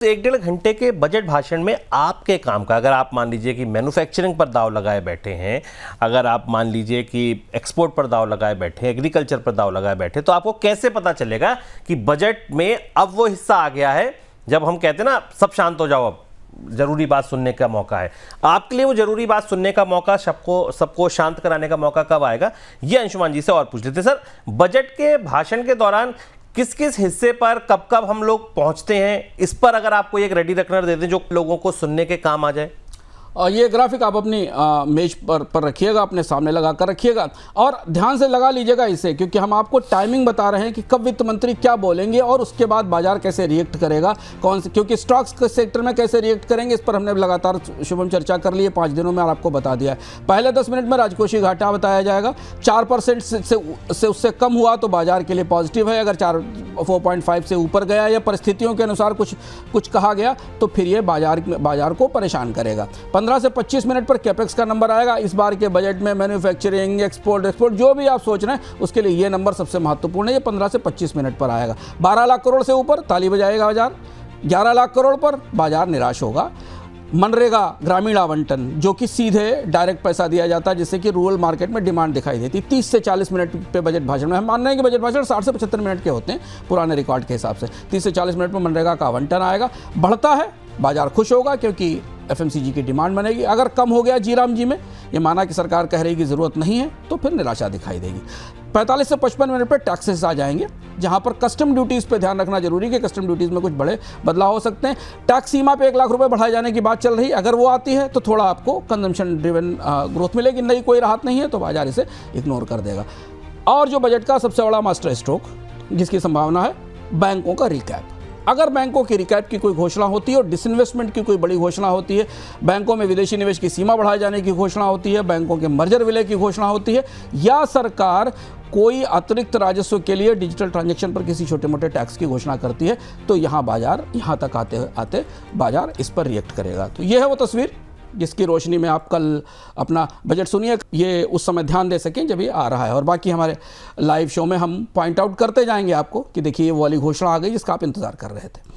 तो 1-1.5 घंटे के बजट भाषण में आपके काम का, अगर आप मान लीजिए कि मैन्युफैक्चरिंग पर दाव लगाए बैठे हैं, अगर आप मान लीजिए कि एक्सपोर्ट पर दाव लगाए बैठे हैं, एग्रीकल्चर पर दाव लगाए बैठे, तो आपको कैसे पता चलेगा कि बजट में अब वो हिस्सा आ गया है जब हम कहते हैं ना सब शांत हो जाओ, अब जरूरी बात सुनने का मौका है। आपके लिए वो जरूरी बात सुनने का मौका, सबको शांत कराने का मौका कब आएगा, ये अंशुमान जी से और पूछ लेते। सर, बजट के भाषण के दौरान किस किस हिस्से पर कब कब हम लोग पहुंचते हैं, इस पर अगर आपको एक रेडी रखना दे दें जो लोगों को सुनने के काम आ जाए। ये ग्राफिक आप अपनी मेज पर रखिएगा, अपने सामने लगा कर रखिएगा और ध्यान से लगा लीजिएगा इसे, क्योंकि हम आपको टाइमिंग बता रहे हैं कि कब वित्त मंत्री क्या बोलेंगे और उसके बाद बाजार कैसे रिएक्ट करेगा, कौन से, क्योंकि स्टॉक्स के सेक्टर में कैसे रिएक्ट करेंगे इस पर हमने लगातार शुभम चर्चा कर ली है 5 दिनों में और आपको बता दिया है। पहले 10 मिनट में राजकोषीय घाटा बताया जाएगा, 4% से उससे कम हुआ तो बाजार के लिए पॉजिटिव है, अगर 4.5 से ऊपर गया या परिस्थितियों के अनुसार कुछ कहा गया तो फिर ये बाजार को परेशान करेगा। 15 से 25 मिनट पर कैपेक्स का नंबर आएगा। इस बार के बजट में मैन्युफैक्चरिंग, एक्सपोर्ट जो भी आप सोच रहे हैं उसके लिए ये नंबर सबसे महत्वपूर्ण है। ये 15 से 25 मिनट पर आएगा। 12 लाख करोड़ से ऊपर ताली बजाएगा बाजार, 11 लाख करोड़ पर बाजार निराश होगा। मनरेगा ग्रामीण आवंटन जो कि सीधे डायरेक्ट पैसा दिया जाता है जिससे कि रूरल मार्केट में डिमांड दिखाई देती, 30 से 40 मिनट पे बजट भाषण में हम मान रहे हैं कि बजट भाषण 60 से 75 मिनट के होते हैं पुराने रिकॉर्ड के हिसाब से। 30 से 40 मिनट में मनरेगा का आवंटन आएगा, बढ़ता है, बाजार खुश होगा क्योंकि एफएमसीजी की डिमांड बनेगी। अगर कम हो गया जीराम जी में, ये माना कि सरकार कह रही कि ज़रूरत नहीं है, तो फिर निराशा दिखाई देगी। 45 से 55 मिनट पर टैक्सेस आ जाएंगे, जहां पर कस्टम ड्यूटीज़ पे ध्यान रखना जरूरी है कि कस्टम ड्यूटीज़ में कुछ बड़े बदलाव हो सकते हैं। टैक्स सीमा पे 1 लाख रुपए बढ़ाए जाने की बात चल रही है, अगर वो आती है तो थोड़ा आपको कंजम्पशन ड्रिवन ग्रोथ मिलेगी, नहीं कोई राहत नहीं है तो बाजार इसे इग्नोर कर देगा। और जो बजट का सबसे बड़ा मास्टर स्ट्रोक जिसकी संभावना है, बैंकों का रिकैप। अगर बैंकों की रिकैप की कोई घोषणा होती है और डिसइन्वेस्टमेंट की कोई बड़ी घोषणा होती है, बैंकों में विदेशी निवेश की सीमा बढ़ाए जाने की घोषणा होती है, बैंकों के मर्जर विलय की घोषणा होती है, या सरकार कोई अतिरिक्त राजस्व के लिए डिजिटल ट्रांजैक्शन पर किसी छोटे मोटे टैक्स की घोषणा करती है, तो यहाँ तक आते बाजार इस पर रिएक्ट करेगा। तो ये है वो तस्वीर जिसकी रोशनी में आप कल अपना बजट सुनिए, ये उस समय ध्यान दे सकें जब ये आ रहा है। और बाकी हमारे लाइव शो में हम पॉइंट आउट करते जाएंगे आपको कि देखिए ये वो वाली घोषणा आ गई जिसका आप इंतजार कर रहे थे।